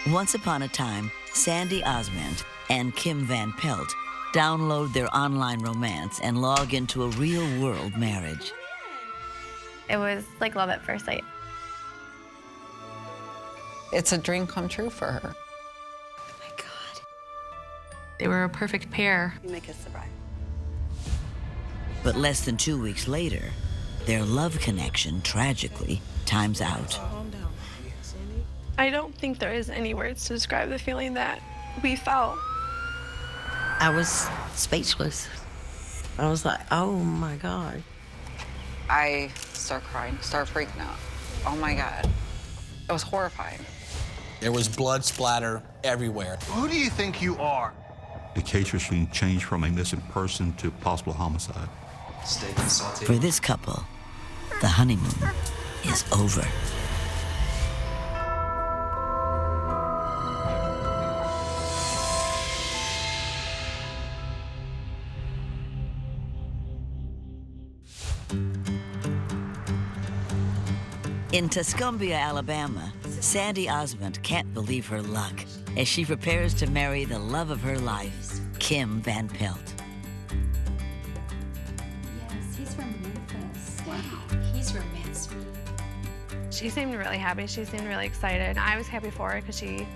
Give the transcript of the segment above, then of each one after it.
Once upon a time, Sandy Osment and Kim Van Pelt download their online romance and log into a real-world marriage. It was like love at first sight. It's a dream come true for her. Oh my God. They were a perfect pair. You make us the bride. But less than 2 weeks later, their love connection tragically times out. Calm down. Sandy? I don't think there is any words to describe the feeling that we felt. I was speechless. I was like, oh my God. I start crying, start freaking out. Oh my God. It was horrifying. There was blood splatter everywhere. Who do you think you are? The case was being changed from a missing person to possible homicide. Steak and saute. For this couple, the honeymoon is over. In Tuscumbia, Alabama, Sandy Osment can't believe her luck as she prepares to marry the love of her life, Kim Van Pelt. Yes, he's from Memphis. Wow. He's romance me. She seemed really happy. She seemed really excited. I was happy for her because it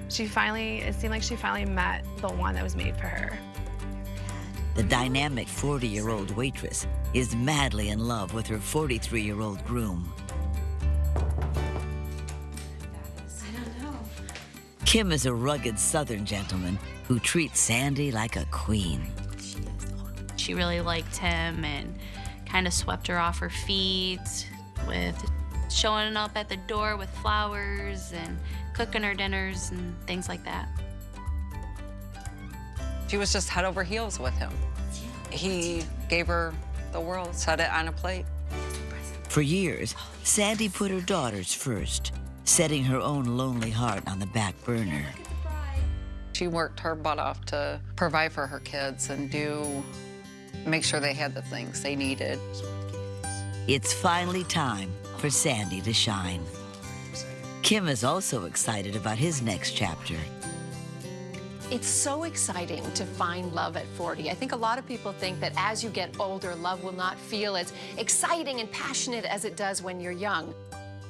seemed like she finally met the one that was made for her. The dynamic 40-year-old waitress is madly in love with her 43-year-old groom. Kim is a rugged Southern gentleman who treats Sandy like a queen. She really liked him and kind of swept her off her feet with showing up at the door with flowers and cooking her dinners and things like that. She was just head over heels with him. He gave her the world, set it on a plate. For years, Sandy put her daughters first, setting her own lonely heart on the back burner. She worked her butt off to provide for her kids and make sure they had the things they needed. It's finally time for Sandy to shine. Kim is also excited about his next chapter. It's so exciting to find love at 40. I think a lot of people think that as you get older, love will not feel as exciting and passionate as it does when you're young.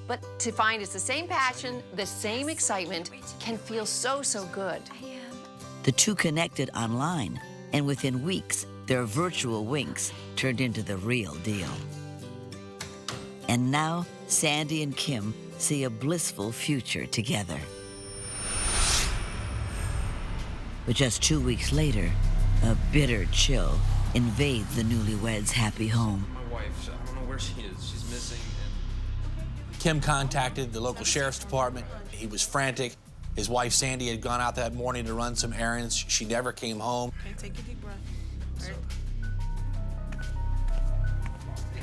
But to find it's the same passion, the same excitement, can feel so, so good. The two connected online, and within weeks, their virtual winks turned into the real deal. And now, Sandy and Kim see a blissful future together. But just 2 weeks later, a bitter chill invades the newlyweds' happy home. My wife, I don't know where she is. She's missing. Kim contacted the local sheriff's department. He was frantic. His wife, Sandy, had gone out that morning to run some errands. She never came home. Okay, take a deep breath.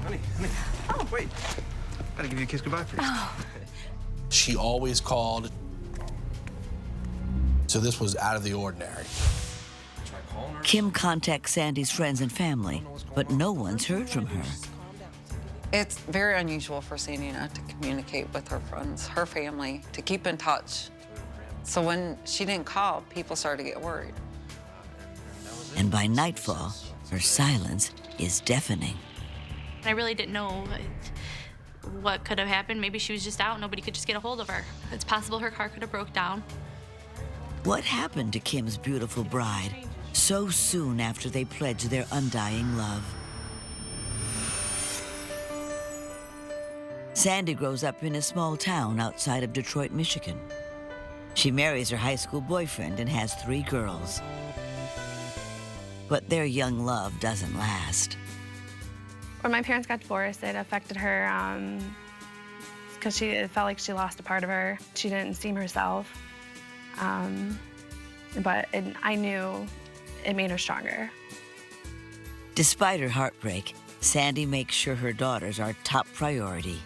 Honey, oh, wait. Gotta give you a kiss goodbye first. Oh. She always called. So this was out of the ordinary. Try calling her. Kim contacts Sandy's friends and family, but no one's heard from her. It's very unusual for Sandy not to communicate with her friends, her family, to keep in touch. So when she didn't call, people started to get worried. And by nightfall, her silence is deafening. I really didn't know what could have happened. Maybe she was just out, nobody could just get a hold of her. It's possible her car could have broke down. What happened to Kim's beautiful bride so soon after they pledged their undying love? Sandy grows up in a small town outside of Detroit, Michigan. She marries her high school boyfriend and has 3 girls. But their young love doesn't last. When my parents got divorced, it affected her because it felt like she lost a part of her. She didn't seem herself. But I knew it made her stronger. Despite her heartbreak, Sandy makes sure her daughters are top priority.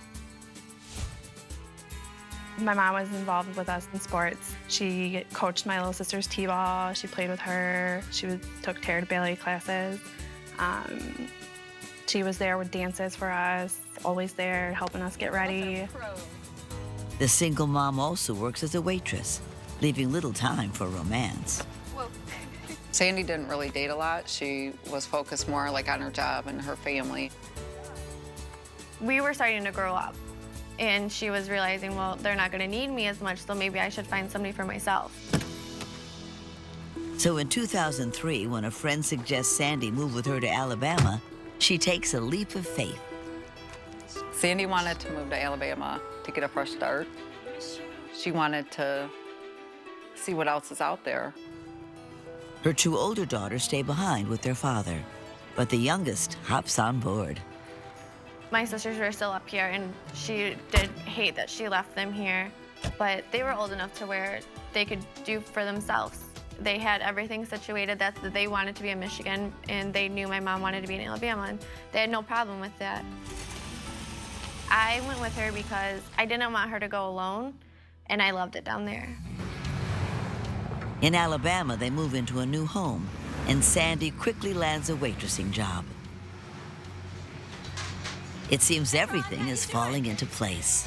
My mom was involved with us in sports. She coached my little sister's t-ball. She played with her. Took Tara to ballet classes. She was there with dances for us, always there helping us get ready. The single mom also works as a waitress, leaving little time for romance. Sandy didn't really date a lot. She was focused more like on her job and her family. We were starting to grow up, and she was realizing, well, they're not going to need me as much, so maybe I should find somebody for myself. So in 2003, when a friend suggests Sandy move with her to Alabama, she takes a leap of faith. Sandy wanted to move to Alabama to get a fresh start. She wanted to see what else is out there. Her two older daughters stay behind with their father, but the youngest hops on board. My sisters were still up here, and she did hate that she left them here, but they were old enough to where they could do for themselves. They had everything situated that they wanted to be in Michigan, and they knew my mom wanted to be in Alabama, and they had no problem with that. I went with her because I didn't want her to go alone, and I loved it down there. In Alabama, they move into a new home, and Sandy quickly lands a waitressing job. It seems everything is falling into place.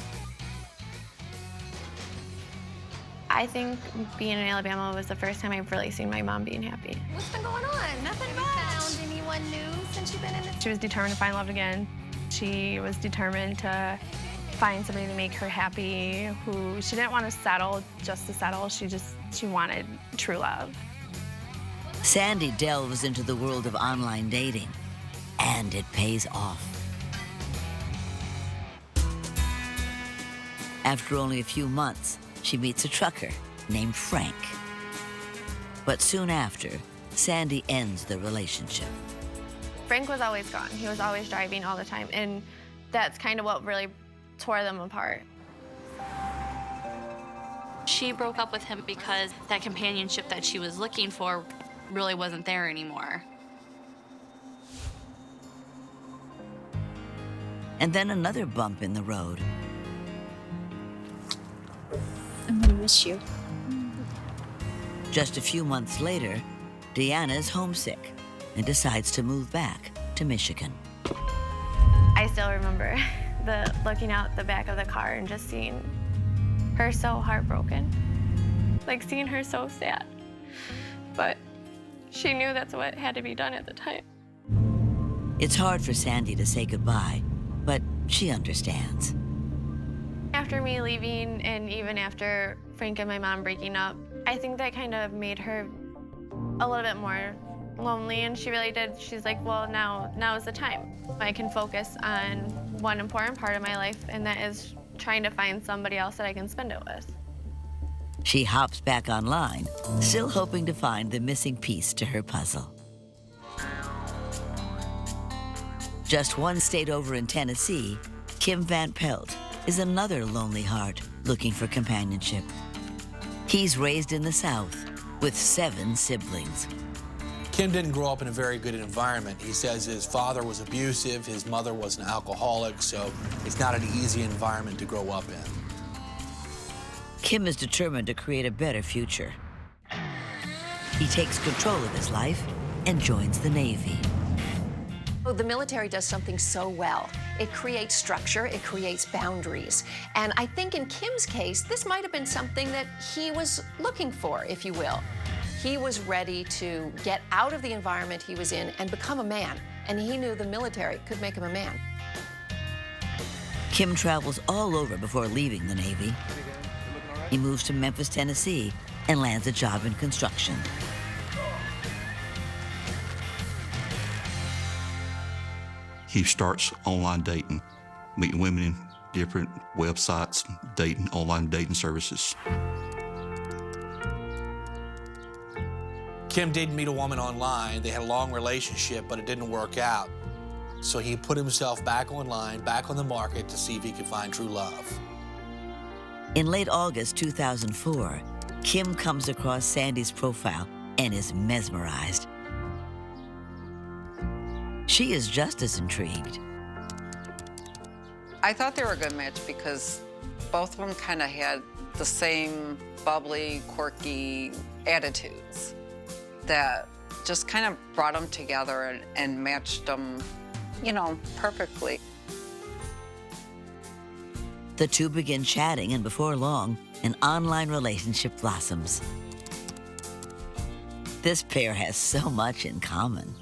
I think being in Alabama was the first time I've really seen my mom being happy. What's been going on? Nothing much. Have you found anyone new since you've been in this? She was determined to find love again. She was determined to find somebody to make her happy, who she didn't want to settle just to settle. She wanted true love. Sandy delves into the world of online dating, and it pays off. After only a few months, she meets a trucker named Frank. But soon after, Sandy ends the relationship. Frank was always gone. He was always driving all the time, and that's kind of what really tore them apart. She broke up with him because that companionship that she was looking for really wasn't there anymore. And then another bump in the road. I'm gonna miss you. Just a few months later, Deanna is homesick and decides to move back to Michigan. I still remember looking out the back of the car and just seeing her so heartbroken, like seeing her so sad. But she knew that's what had to be done at the time. It's hard for Sandy to say goodbye, but she understands. After me leaving, and even after Frank and my mom breaking up, I think that kind of made her a little bit more lonely, and she really did. She's like, well, now is the time. I can focus on one important part of my life, and that is trying to find somebody else that I can spend it with. She hops back online, still hoping to find the missing piece to her puzzle. Just one state over in Tennessee, Kim Van Pelt is another lonely heart looking for companionship. He's raised in the South with 7 siblings. Kim didn't grow up in a very good environment. He says his father was abusive, his mother was an alcoholic, so it's not an easy environment to grow up in. Kim is determined to create a better future. He takes control of his life and joins the Navy. Oh, the military does something so well. It creates structure, it creates boundaries. And I think in Kim's case, this might have been something that he was looking for, if you will. He was ready to get out of the environment he was in and become a man. And he knew the military could make him a man. Kim travels all over before leaving the Navy. He moves to Memphis, Tennessee, and lands a job in construction. He starts online dating, meeting women in different websites, online dating services. Kim did meet a woman online. They had a long relationship, but it didn't work out. So he put himself back online, back on the market to see if he could find true love. In late August 2004, Kim comes across Sandy's profile and is mesmerized. She is just as intrigued. I thought they were a good match because both of them kind of had the same bubbly, quirky attitudes that just kind of brought them together and matched them, you know, perfectly. The two begin chatting, and before long, an online relationship blossoms. This pair has so much in common.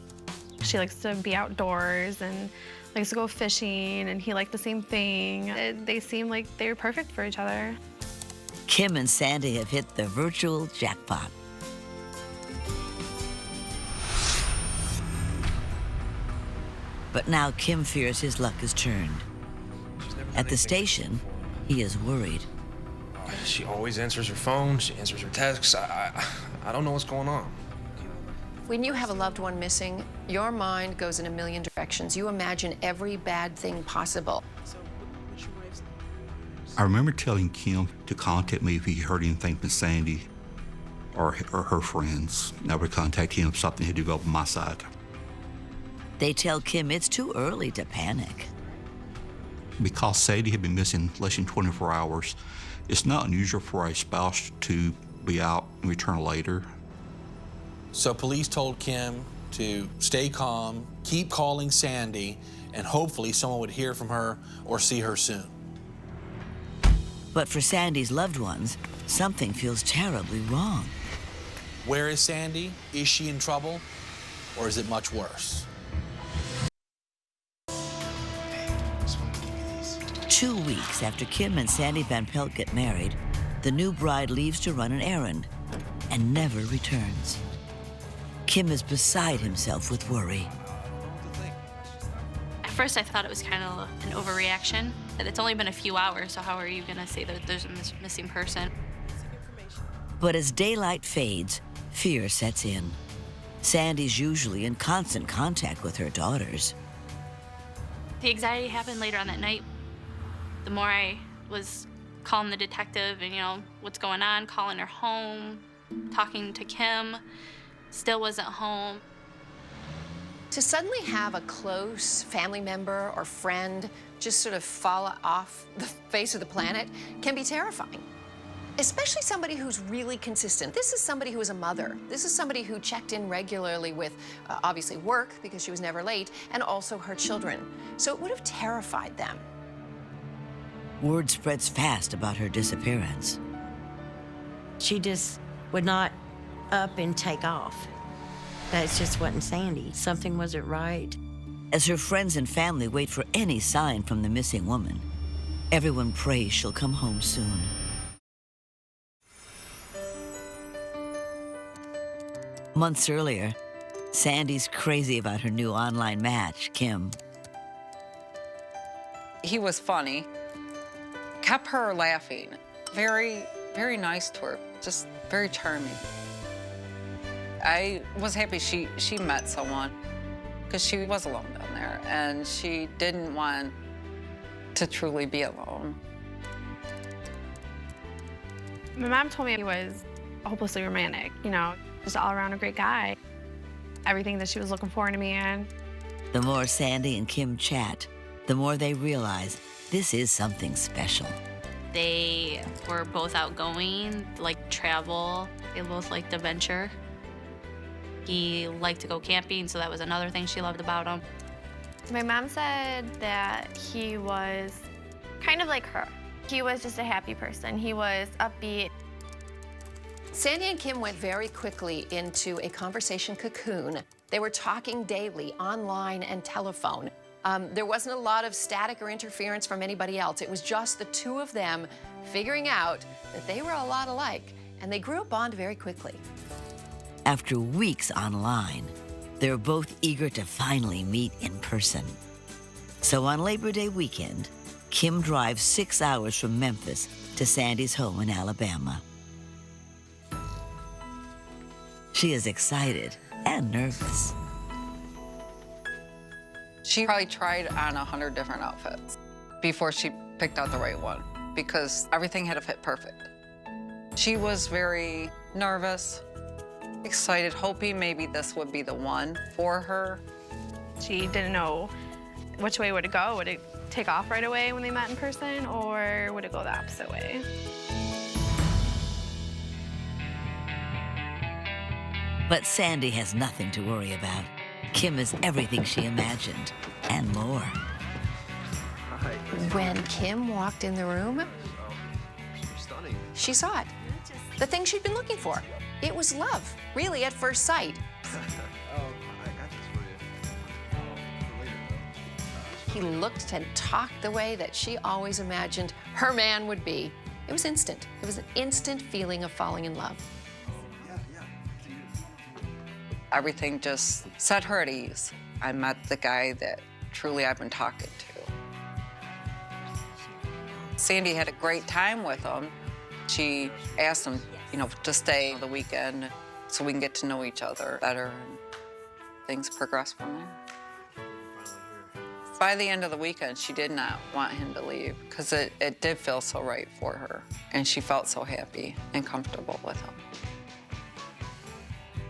She likes to be outdoors and likes to go fishing, and he liked the same thing. They seem like they were perfect for each other. Kim and Sandy have hit the virtual jackpot. But now Kim fears his luck is turned. At the station, he is worried. She always answers her phone. She answers her texts. I don't know what's going on. When you have a loved one missing, your mind goes in a million directions. You imagine every bad thing possible. I remember telling Kim to contact me if he heard anything from Sandy or her friends. And I would contact him if something had developed on my side. They tell Kim it's too early to panic. Because Sandy had been missing less than 24 hours, it's not unusual for a spouse to be out and return later. So police told Kim to stay calm, keep calling Sandy, and hopefully someone would hear from her or see her soon. But for Sandy's loved ones, something feels terribly wrong. Where is Sandy? Is she in trouble? Or is it much worse? 2 weeks after Kim and Sandy Van Pelt get married, the new bride leaves to run an errand and never returns. Kim is beside himself with worry. At first, I thought it was kind of an overreaction, that it's only been a few hours, so how are you gonna say that there's a missing person? But as daylight fades, fear sets in. Sandy's usually in constant contact with her daughters. The anxiety happened later on that night. The more I was calling the detective and, what's going on, calling her home, talking to Kim, still wasn't home. To suddenly have a close family member or friend just sort of fall off the face of the planet can be terrifying. Especially somebody who's really consistent. This is somebody who is a mother. This is somebody who checked in regularly with, obviously, work, because she was never late, and also her children. So it would have terrified them. Word spreads fast about her disappearance. She just would not up and take off. That just wasn't Sandy. Something wasn't right. As her friends and family wait for any sign from the missing woman, everyone prays she'll come home soon. Months earlier, Sandy's crazy about her new online match, Kim. He was funny, kept her laughing, very, very nice to her, just very charming. I was happy she met someone, because she was alone down there, and she didn't want to truly be alone. My mom told me he was hopelessly romantic, just all around a great guy. Everything that she was looking for in a man. The more Sandy and Kim chat, the more they realize this is something special. They were both outgoing, liked travel. They both liked adventure. He liked to go camping, so that was another thing she loved about him. My mom said that he was kind of like her. He was just a happy person. He was upbeat. Sandy and Kim went very quickly into a conversation cocoon. They were talking daily, online and telephone. There wasn't a lot of static or interference from anybody else. It was just the two of them figuring out that they were a lot alike, and they grew a bond very quickly. After weeks online, they're both eager to finally meet in person. So on Labor Day weekend, Kim drives 6 hours from Memphis to Sandy's home in Alabama. She is excited and nervous. She probably tried on 100 different outfits before she picked out the right one, because everything had to fit perfect. She was very nervous, excited, hoping maybe this would be the one for her. She didn't know which way would it go. Would it take off right away when they met in person, or would it go the opposite way? But Sandy has nothing to worry about. Kim is everything she imagined, and more. Hi. When Kim walked in the room, she saw it. The thing she'd been looking for. It was love, really, at first sight. He looked and talked the way that she always imagined her man would be. It was instant. It was an instant feeling of falling in love. Everything just set her at ease. I met the guy that truly I've been talking to. Sandy had a great time with him. She asked him, to stay the weekend so we can get to know each other better, and things progressed from there. By the end of the weekend, she did not want him to leave because it did feel so right for her, and she felt so happy and comfortable with him.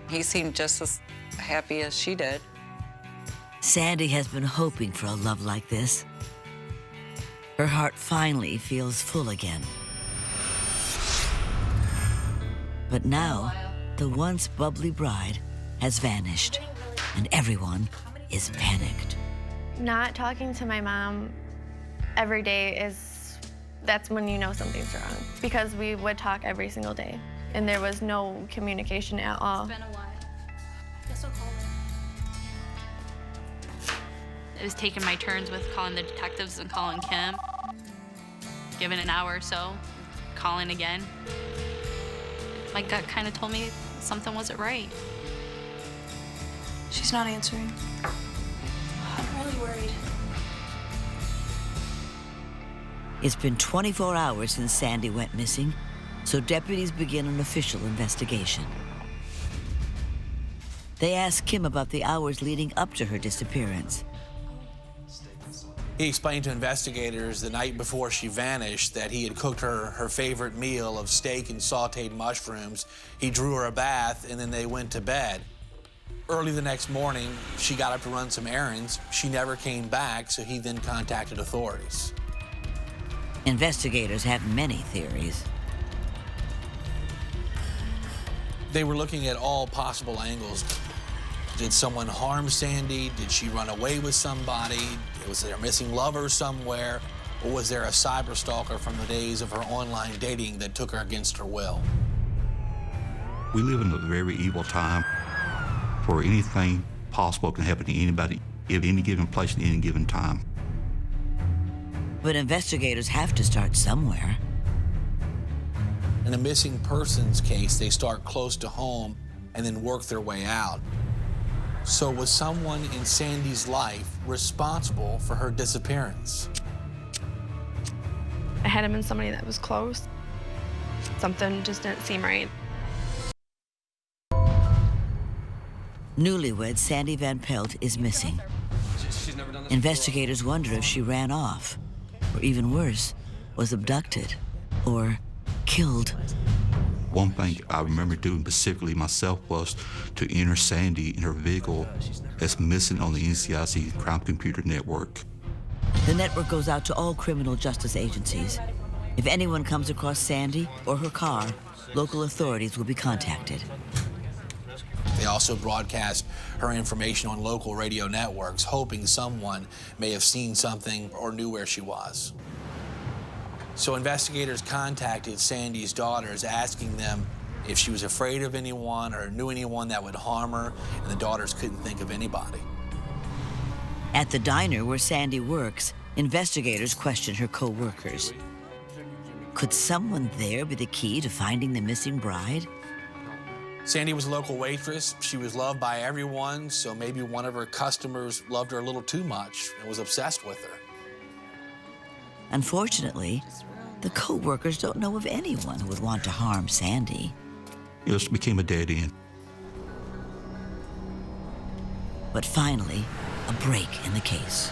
He seemed just as happy as she did. Sandy has been hoping for a love like this. Her heart finally feels full again. But now, the once bubbly bride has vanished, and everyone is panicked. Not talking to my mom every day that's when you know something's wrong, because we would talk every single day, and there was no communication at all. It's been a while. Guess I'll call her. It was taking my turns with calling the detectives and calling Kim. Given an hour or so, calling again. My gut kind of told me something wasn't right. She's not answering. I'm really worried. It's been 24 hours since Sandy went missing, so deputies begin an official investigation. They ask Kim about the hours leading up to her disappearance. He explained to investigators the night before she vanished that he had cooked her favorite meal of steak and sauteed mushrooms. He drew her a bath, and then they went to bed. Early the next morning, she got up to run some errands. She never came back, so he then contacted authorities. Investigators have many theories. They were looking at all possible angles. Did someone harm Sandy? Did she run away with somebody? Was there a missing lover somewhere? Or was there a cyber stalker from the days of her online dating that took her against her will? We live in a very evil time where anything possible can happen to anybody at any given place at any given time. But investigators have to start somewhere. In a missing persons case, they start close to home and then work their way out. So was someone in Sandy's life responsible for her disappearance? I had him in somebody that was close. Something just didn't seem right. Newlywed Sandy Van Pelt is missing. Investigators wonder if she ran off, or even worse, was abducted or killed. One thing I remember doing specifically myself was to enter Sandy in her vehicle as missing on the NCIC Crime Computer Network. The network goes out to all criminal justice agencies. If anyone comes across Sandy or her car, local authorities will be contacted. They also broadcast her information on local radio networks, hoping someone may have seen something or knew where she was. So investigators contacted Sandy's daughters, asking them if she was afraid of anyone or knew anyone that would harm her, and the daughters couldn't think of anybody. At the diner where Sandy works, investigators question her co-workers. Could someone there be the key to finding the missing bride? Sandy was a local waitress. She was loved by everyone, so maybe one of her customers loved her a little too much and was obsessed with her. Unfortunately, the co-workers don't know of anyone who would want to harm Sandy. It just became a dead end. But finally, a break in the case.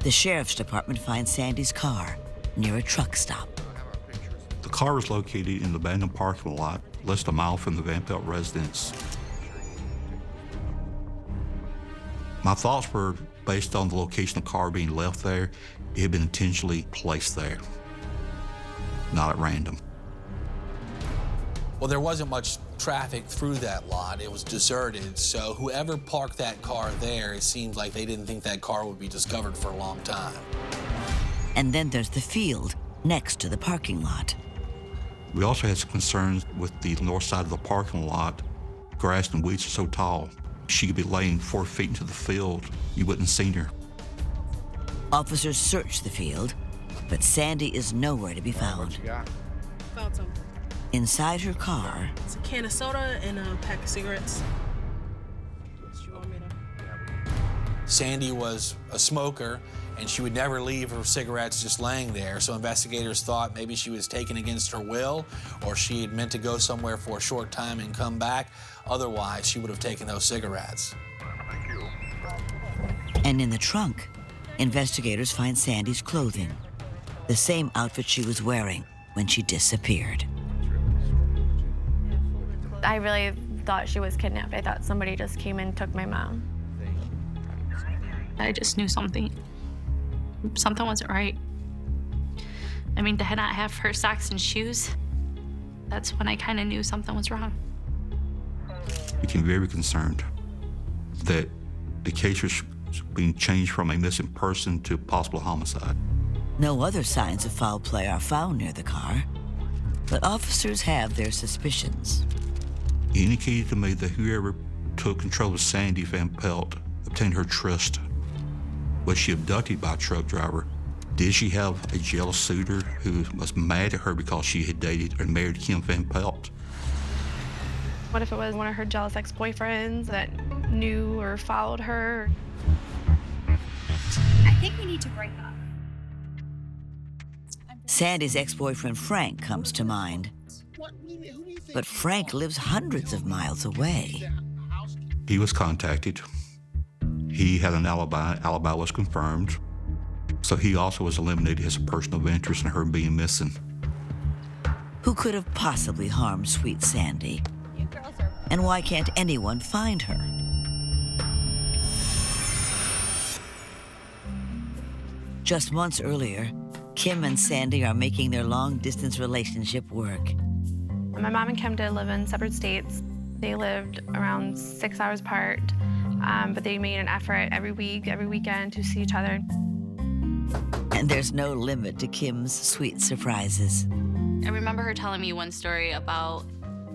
The sheriff's department finds Sandy's car near a truck stop. The car was located in the abandoned parking lot, less than a mile from the Van Pelt residence. My thoughts were based on the location of the car being left there. It had been intentionally placed there, not at random. Well, there wasn't much traffic through that lot. It was deserted, so whoever parked that car there, it seemed like they didn't think that car would be discovered for a long time. And then there's the field next to the parking lot. We also had some concerns with the north side of the parking lot. Grass and weeds are so tall. She could be laying 4 feet into the field. You wouldn't have seen her. Officers search the field, but Sandy is nowhere to be found. Found some. Inside her car, It's a can of soda and a pack of cigarettes. You want me to? Sandy was a smoker, and she would never leave her cigarettes just laying there, so investigators thought maybe she was taken against her will, or she had meant to go somewhere for a short time and come back. Otherwise, she would have taken those cigarettes. and in the trunk, investigators find Sandy's clothing, the same outfit she was wearing when she disappeared. I really thought she was kidnapped. I thought somebody just came and took my mom. I just knew something wasn't right. I mean, to not have her socks and shoes, that's when I kind of knew something was wrong. Became very concerned that the case was being changed from a missing person to possible homicide. No other signs of foul play are found near the car, but officers have their suspicions. It indicated to me that whoever took control of Sandy Van Pelt obtained her trust. Was she abducted by a truck driver? Did she have a jealous suitor who was mad at her because she had dated and married Kim Van Pelt? What if it was one of her jealous ex-boyfriends that knew or followed her? I think we need to break up. Sandy's ex-boyfriend Frank comes to mind, but Frank lives hundreds of miles away. He was contacted. He had an alibi. Alibi was confirmed. So he also was eliminated as a person of interest in her being missing. Who could have possibly harmed sweet Sandy? And why can't anyone find her? Just months earlier, Kim and Sandy are making their long-distance relationship work. My mom and Kim did live in separate states. They lived around 6 hours apart, but they made an effort every week, every weekend to see each other. And there's no limit to Kim's sweet surprises. I remember her telling me one story about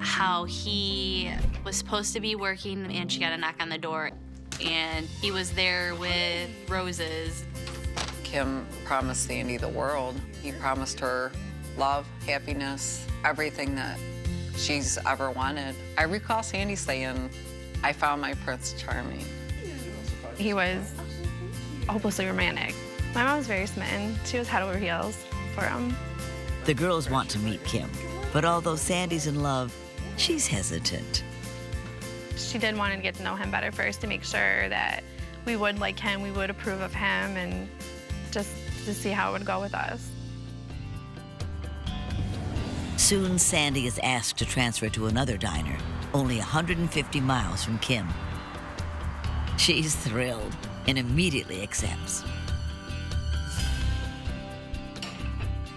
how he was supposed to be working and she got a knock on the door and he was there with roses. Kim promised Sandy the world. He promised her love, happiness, everything that she's ever wanted. I recall Sandy saying, "I found my Prince Charming." He was hopelessly romantic. My mom was very smitten. She was head over heels for him. The girls want to meet Kim, but although Sandy's in love, she's hesitant. She did want to get to know him better first to make sure that we would like him, we would approve of him, and just to see how it would go with us. Soon, Sandy is asked to transfer to another diner, only 150 miles from Kim. She's thrilled and immediately accepts.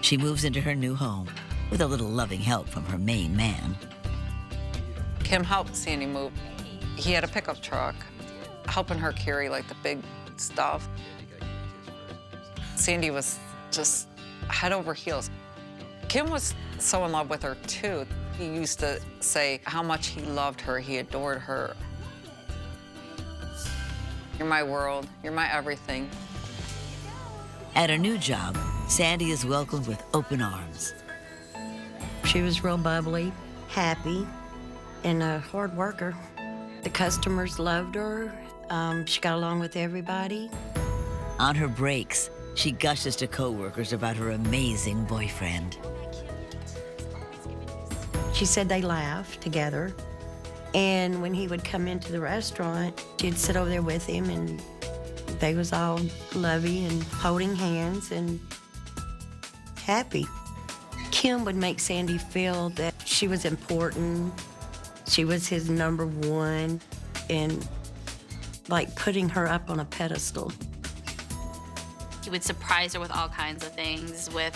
She moves into her new home with a little loving help from her main man. Kim helped Sandy move. He had a pickup truck, helping her carry like the big stuff. Sandy was just head over heels. Kim was so in love with her too. He used to say how much he loved her, he adored her. "You're my world, you're my everything." At her new job, Sandy is welcomed with open arms. She was real bubbly, happy, and a hard worker. The customers loved her. She got along with everybody. On her breaks, she gushes to coworkers about her amazing boyfriend. She said they laughed together. And when he would come into the restaurant, she'd sit over there with him and they was all lovey and holding hands and happy. Kim would make Sandy feel that she was important. She was his number one, and like putting her up on a pedestal. He would surprise her with all kinds of things, with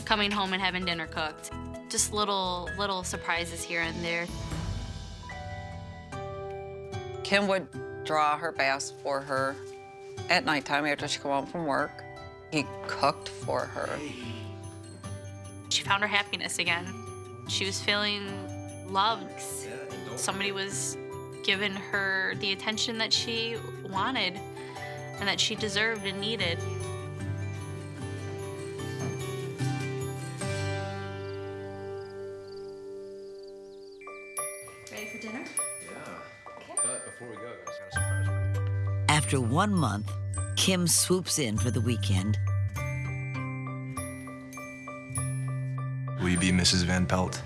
coming home and having dinner cooked. Just little surprises here and there. Kim would draw her baths for her at nighttime after she come home from work. He cooked for her. She found her happiness again. She was feeling loved. Somebody was giving her the attention that she wanted and that she deserved and needed. Ready for dinner? Yeah. But before we go, guys, got a surprise for you. After 1 month, Kim swoops in for the weekend. Will you be Mrs. Van Pelt?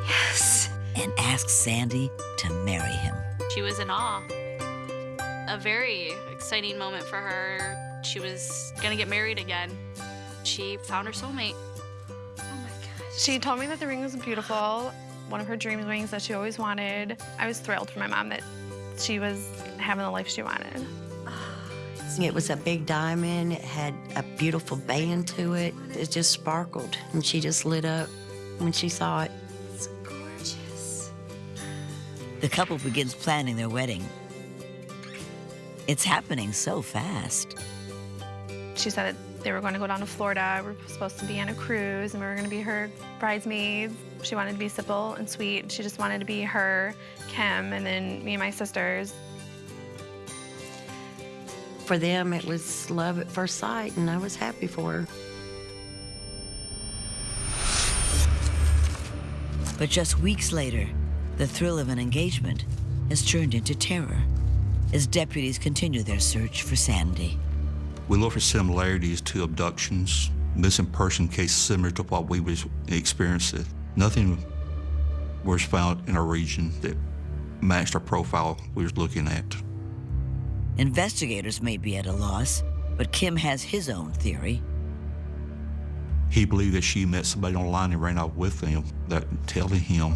Yes. And asks Sandy to marry him. She was in awe. A very exciting moment for her. She was gonna get married again. She found her soulmate. Oh my gosh. She told me that the ring was beautiful, one of her dream rings that she always wanted. I was thrilled for my mom that she was having the life she wanted. It was a big diamond. It had a beautiful band to it. It just sparkled, and she just lit up when she saw it. It's gorgeous. The couple begins planning their wedding. It's happening so fast. She said that they were going to go down to Florida. We were supposed to be on a cruise, and we were going to be her bridesmaids. She wanted to be simple and sweet. She just wanted to be her, Kim, and then me and my sisters. For them, it was love at first sight, and I was happy for her. But just weeks later, the thrill of an engagement has turned into terror as deputies continue their search for Sandy. We look for similarities to abductions, missing person cases similar to what we was experiencing. Nothing was found in our region that matched our profile we was looking at. Investigators may be at a loss, but Kim has his own theory. He believed that she met somebody online and ran out with them, that telling him.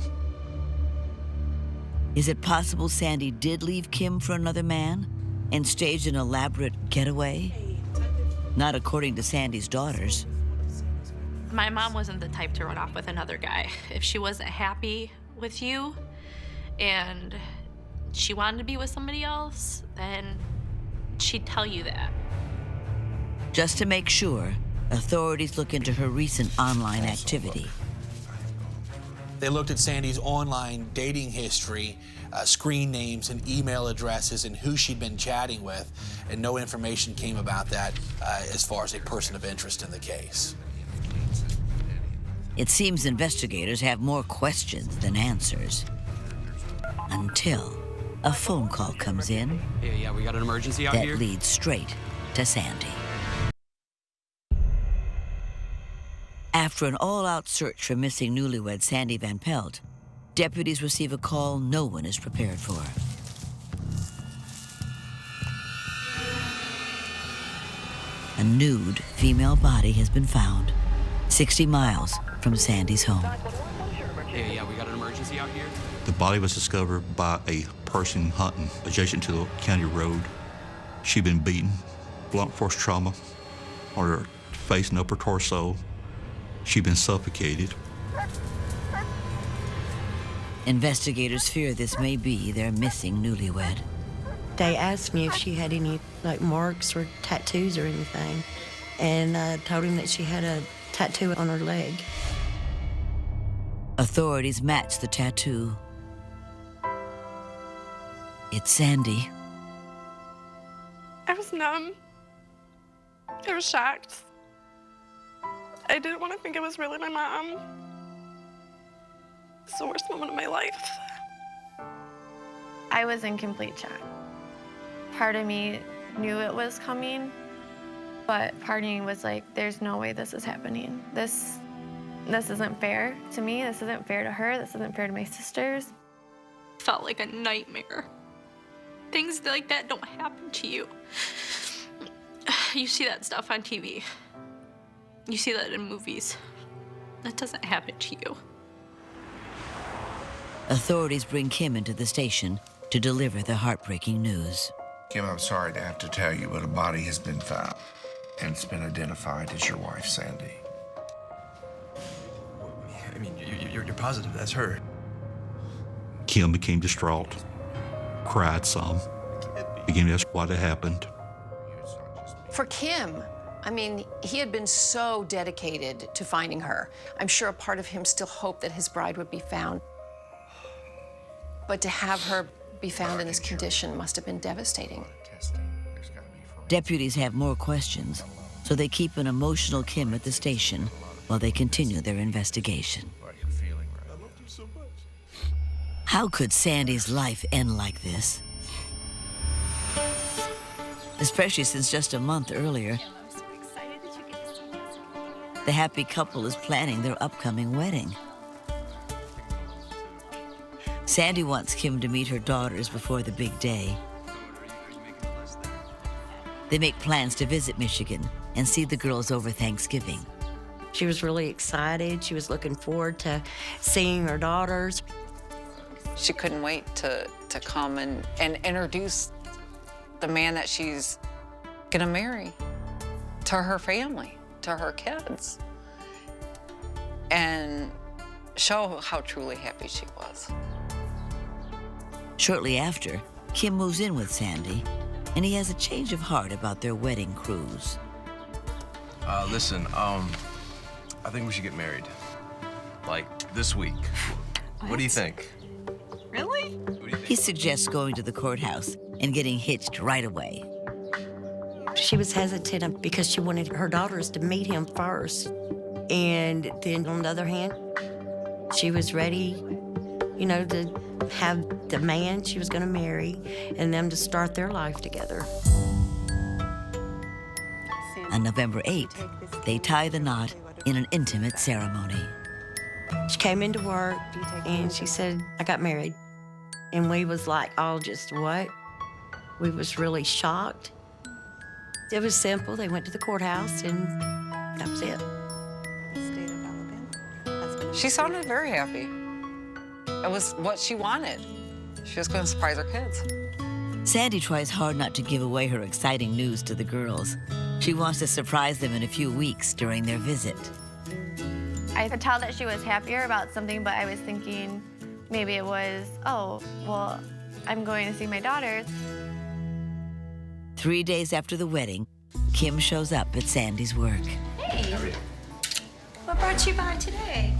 Is it possible Sandy did leave Kim for another man and staged an elaborate getaway? Not according to Sandy's daughters. My mom wasn't the type to run off with another guy. If she wasn't happy with you and she wanted to be with somebody else, then she'd tell you that. Just to make sure, authorities look into her recent online activity. They looked at Sandy's online dating history, screen names and email addresses and who she'd been chatting with, and no information came about that as far as a person of interest in the case. It seems investigators have more questions than answers. Until a phone call comes in Yeah, we got an emergency out that here. leads straight to Sandy. After an all-out search for missing newlywed Sandy Van Pelt, deputies receive a call no one is prepared for. A nude female body has been found 60 miles from Sandy's home. Yeah, we got an emergency out here. The body was discovered by a person hunting adjacent to the county road. She'd been beaten, blunt force trauma on her face and upper torso. She'd been suffocated. Investigators fear this may be their missing newlywed. They asked me if she had any marks or tattoos or anything, and I told him that she had a tattoo on her leg. Authorities match the tattoo. It's Sandy. I was numb. I was shocked. I didn't want to think it was really my mom. It's the worst moment of my life. I was in complete shock. Part of me knew it was coming, but part of me was like, there's no way this is happening. This isn't fair to me. This isn't fair to her. This isn't fair to my sisters. Felt like a nightmare. Things like that don't happen to you. You see that stuff on TV. You see that in movies. That doesn't happen to you. Authorities bring Kim into the station to deliver the heartbreaking news. Kim, I'm sorry to have to tell you, but a body has been found, and it's been identified as your wife, Sandy. I mean, positive that's her. Kim became distraught, cried some, began to ask what had happened. For Kim, I mean, he had been so dedicated to finding her. I'm sure a part of him still hoped that his bride would be found. But to have her be found in this condition must have been devastating. Deputies have more questions, so they keep an emotional Kim at the station while they continue their investigation. How could Sandy's life end like this? Especially since just a month earlier, the happy couple is planning their upcoming wedding. Sandy wants Kim to meet her daughters before the big day. They make plans to visit Michigan and see the girls over Thanksgiving. She was really excited. She was looking forward to seeing her daughters. She couldn't wait to come and introduce the man that she's gonna marry to her family, to her kids, and show how truly happy she was. Shortly after, Kim moves in with Sandy, and he has a change of heart about their wedding cruise. Listen, I think we should get married. Like, this week. What do you think? Really? He suggests going to the courthouse and getting hitched right away. She was hesitant because she wanted her daughters to meet him first. And then on the other hand, she was ready, you know, to have the man she was gonna marry and them to start their life together. On November 8th, they tie the knot in an intimate ceremony. She came into work and she said, I got married. And we was like, all just what? We was really shocked. It was simple. They went to the courthouse and that was it. She sounded very happy. It was what she wanted. She was gonna surprise her kids. Sandy tries hard not to give away her exciting news to the girls. She wants to surprise them in a few weeks during their visit. I could tell that she was happier about something, but I was thinking maybe it was, oh, well, I'm going to see my daughters. 3 days after the wedding, Kim shows up at Sandy's work. Hey, what brought you by today?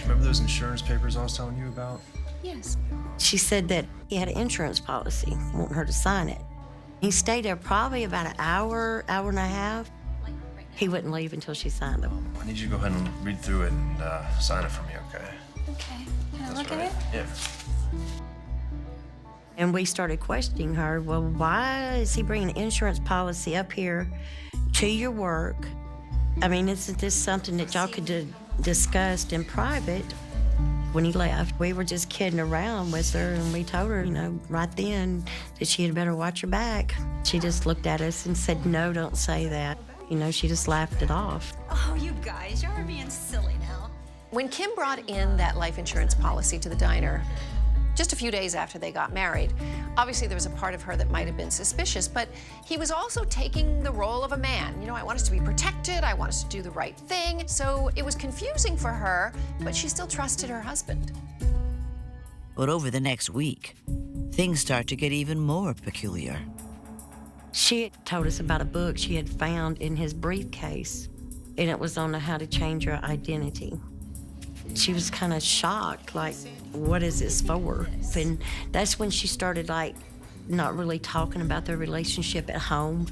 Remember those insurance papers I was telling you about? Yes. She said that he had an insurance policy, wanting her to sign it. He stayed there probably about an hour, hour and a half. He wouldn't leave until she signed it. I need you to go ahead and read through it and sign it for me, okay? Okay. Can I look right. at it? Yeah. And we started questioning her, well, why is he bringing an insurance policy up here to your work? I mean, isn't this something that y'all could discuss in private? When he left, we were just kidding around with her, and we told her, you know, right then that she had better watch her back. She just looked at us and said, no, don't say that. You know, she just laughed it off. Oh, you guys, you're being silly now. When Kim brought in that life insurance policy to the diner, just a few days after they got married, obviously there was a part of her that might have been suspicious, but he was also taking the role of a man. You know, I want us to be protected, I want us to do the right thing. So it was confusing for her, but she still trusted her husband. But over the next week, things start to get even more peculiar. She had told us about a book she had found in his briefcase, and it was on how to change your identity. She was kind of shocked, like, what is this for? And that's when she started, like, not really talking about their relationship at home.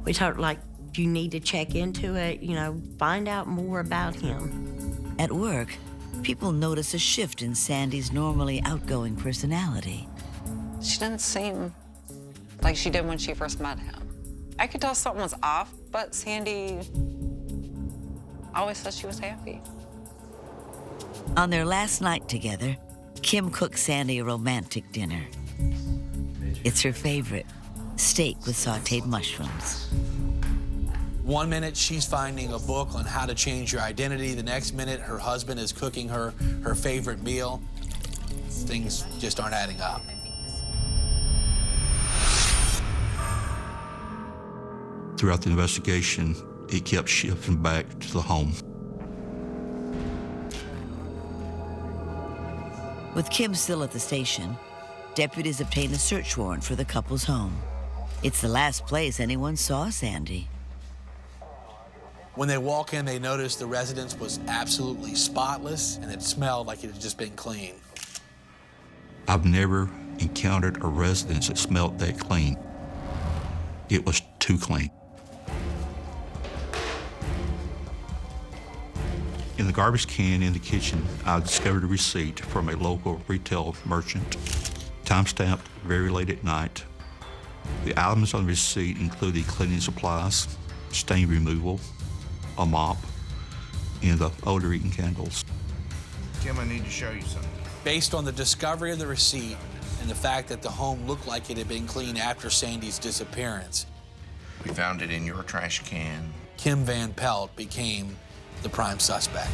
We told her, like, you need to check into it, you know, find out more about him. At work, people notice a shift in Sandy's normally outgoing personality. She didn't seem like she did when she first met him. I could tell something was off, but Sandy always said she was happy. On their last night together, Kim cooks Sandy a romantic dinner. It's her favorite, steak with sautéed mushrooms. 1 minute, she's finding a book on how to change your identity. The next minute, her husband is cooking her favorite meal. Things just aren't adding up. Throughout the investigation, it kept shifting back to the home. With Kim still at the station, deputies obtain a search warrant for the couple's home. It's the last place anyone saw Sandy. When they walk in, they notice the residence was absolutely spotless and it smelled like it had just been cleaned. I've never encountered a residence that smelled that clean. It was too clean. In the garbage can in the kitchen, I discovered a receipt from a local retail merchant, time-stamped very late at night. The items on the receipt included cleaning supplies, stain removal, a mop, and the odor-eating candles. Kim, I need to show you something. Based on the discovery of the receipt and the fact that the home looked like it had been cleaned after Sandy's disappearance, We found it in your trash can. Kim Van Pelt became the prime suspect.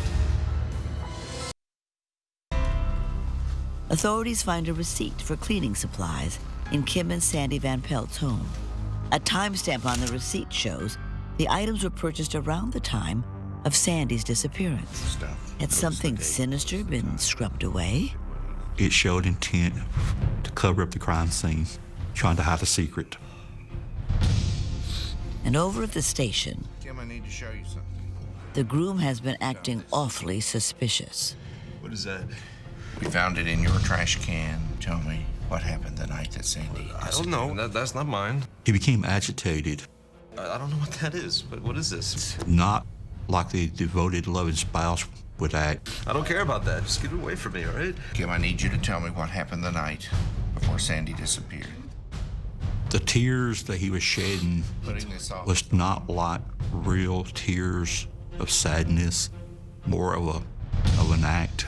Authorities find a receipt for cleaning supplies in Kim and Sandy Van Pelt's home. A timestamp on the receipt shows the items were purchased around the time of Sandy's disappearance. Had something sinister been scrubbed away? It showed intent to cover up the crime scene, trying to hide a secret. And over at the station, Kim, I need to show you something. the groom has been acting awfully suspicious. What is that? We found it in your trash can. Tell me what happened the night that Sandy I don't know. That's not mine. He became agitated, I don't know what that is. What is this? not like the devoted, loving spouse would act. I don't care about that. Just get it away from me, all right? Kim, I need you to tell me what happened the night before Sandy disappeared. The tears that he was shedding Putting this off. was not like real tears of sadness, more of an act.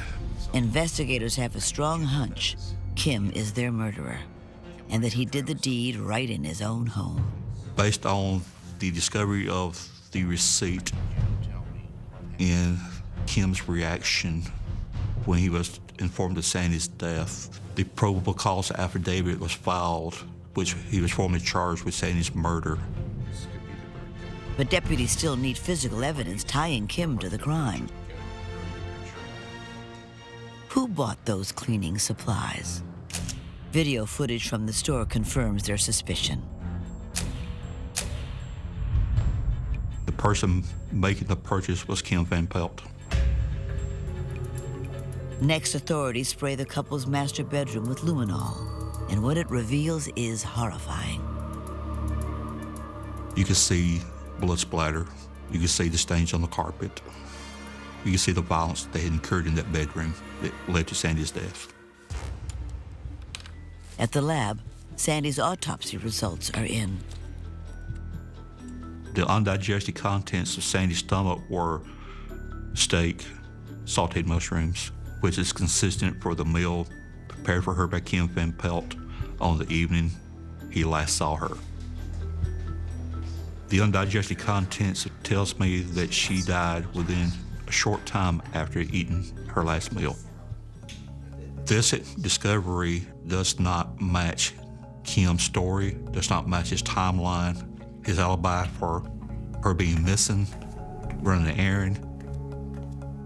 Investigators have a strong hunch Kim is their murderer and that he did the deed right in his own home. Based on the discovery of the receipt and Kim's reaction when he was informed of Sandy's death, the probable cause affidavit was filed, which he was formally charged with Sandy's murder. But deputies still need physical evidence tying Kim to the crime. Who bought those cleaning supplies? Video footage from the store confirms their suspicion. The person making the purchase was Kim Van Pelt. Next, authorities spray the couple's master bedroom with luminol, and what it reveals is horrifying. You can see blood splatter. You can see the stains on the carpet. You can see the violence that had occurred in that bedroom that led to Sandy's death. At the lab, Sandy's autopsy results are in. The undigested contents of Sandy's stomach were steak, sauteed mushrooms, which is consistent for the meal prepared for her by Kim Van Pelt on the evening he last saw her. The undigested contents tells me that she died within a short time after eating her last meal. This discovery does not match Kim's story, does not match his timeline. His alibi for her being missing, running an errand,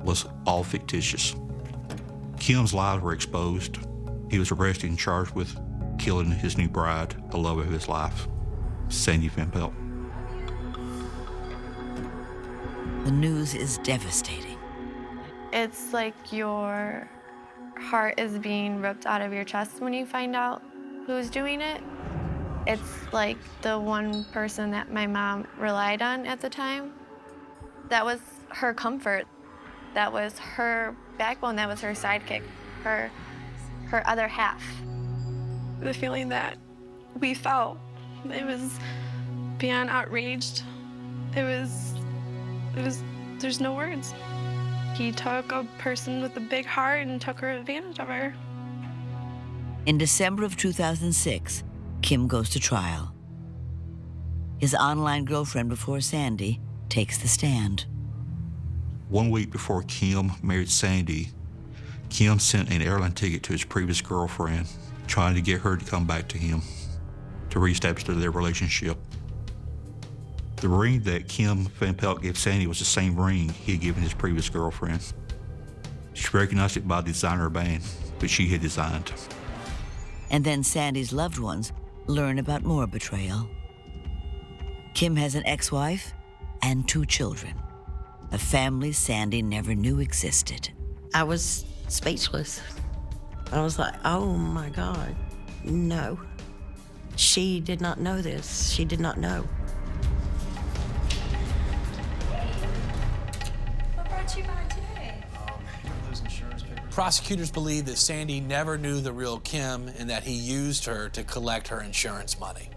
was all fictitious. Kim's lies were exposed. He was arrested and charged with killing his new bride, the love of his life, Sandy Van Pelt. The news is devastating. It's like your heart is being ripped out of your chest when you find out who's doing it. It's like the one person that my mom relied on at the time. That was her comfort. That was her backbone. That was her sidekick, her other half. The feeling that we felt, it was beyond outraged. It was, there's no words. He took a person with a big heart and took her advantage of her. In December of 2006, Kim goes to trial. His online girlfriend before Sandy takes the stand. 1 week before Kim married Sandy, Kim sent an airline ticket to his previous girlfriend, trying to get her to come back to him to reestablish their relationship. The ring that Kim Van Pelt gave Sandy was the same ring he had given his previous girlfriend. She recognized it by the designer band that she had designed. And then Sandy's loved ones learn about more betrayal. Kim has an ex-wife and 2 children, a family Sandy never knew existed. I was speechless. I was like, oh my God, no. She did not know this. She did not know. What brought you by today? Those insurance papers. Prosecutors believe that Sandy never knew the real Kim and that he used her to collect her insurance money.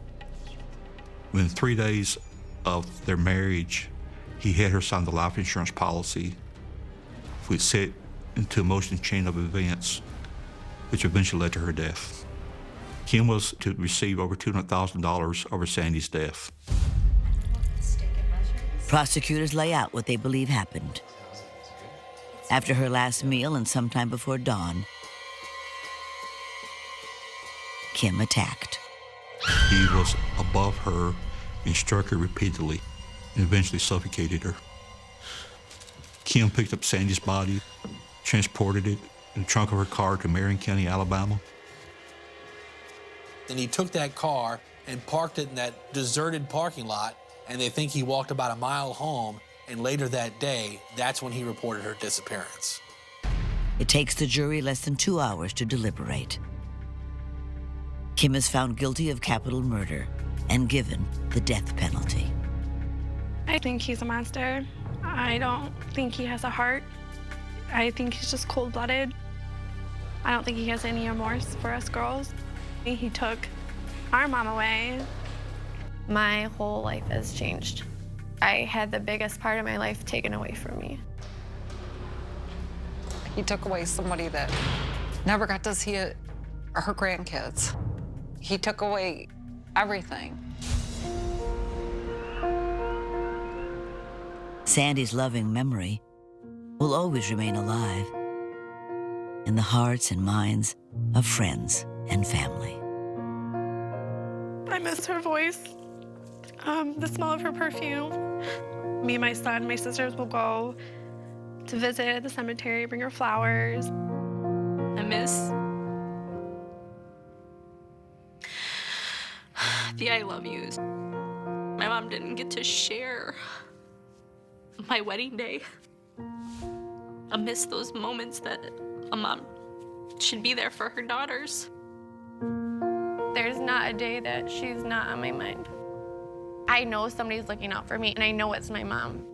Within 3 days of their marriage, he had her sign the life insurance policy, which set into motion a chain of events, which eventually led to her death. Kim was to receive over $200,000 over Sandy's death. Prosecutors lay out what they believe happened. After her last meal and sometime before dawn, Kim attacked. He was above her and struck her repeatedly and eventually suffocated her. Kim picked up Sandy's body, transported it in the trunk of her car to Marion County, Alabama. Then he took that car and parked it in that deserted parking lot, and they think he walked about a mile home, and later that day, that's when he reported her disappearance. It takes the jury less than 2 hours to deliberate. Kim is found guilty of capital murder and given the death penalty. I think he's a monster. I don't think he has a heart. I think he's just cold-blooded. I don't think he has any remorse for us girls. He took our mom away. My whole life has changed. I had the biggest part of my life taken away from me. He took away somebody that never got to see her grandkids. He took away everything. Sandy's loving memory will always remain alive in the hearts and minds of friends and family. I miss her voice, the smell of her perfume. Me and my son, my sisters will go to visit the cemetery, bring her flowers. I miss the I love yous. My mom didn't get to share my wedding day. I miss those moments that a mom should be there for her daughters. There's not a day that she's not on my mind. I know somebody's looking out for me, and I know it's my mom.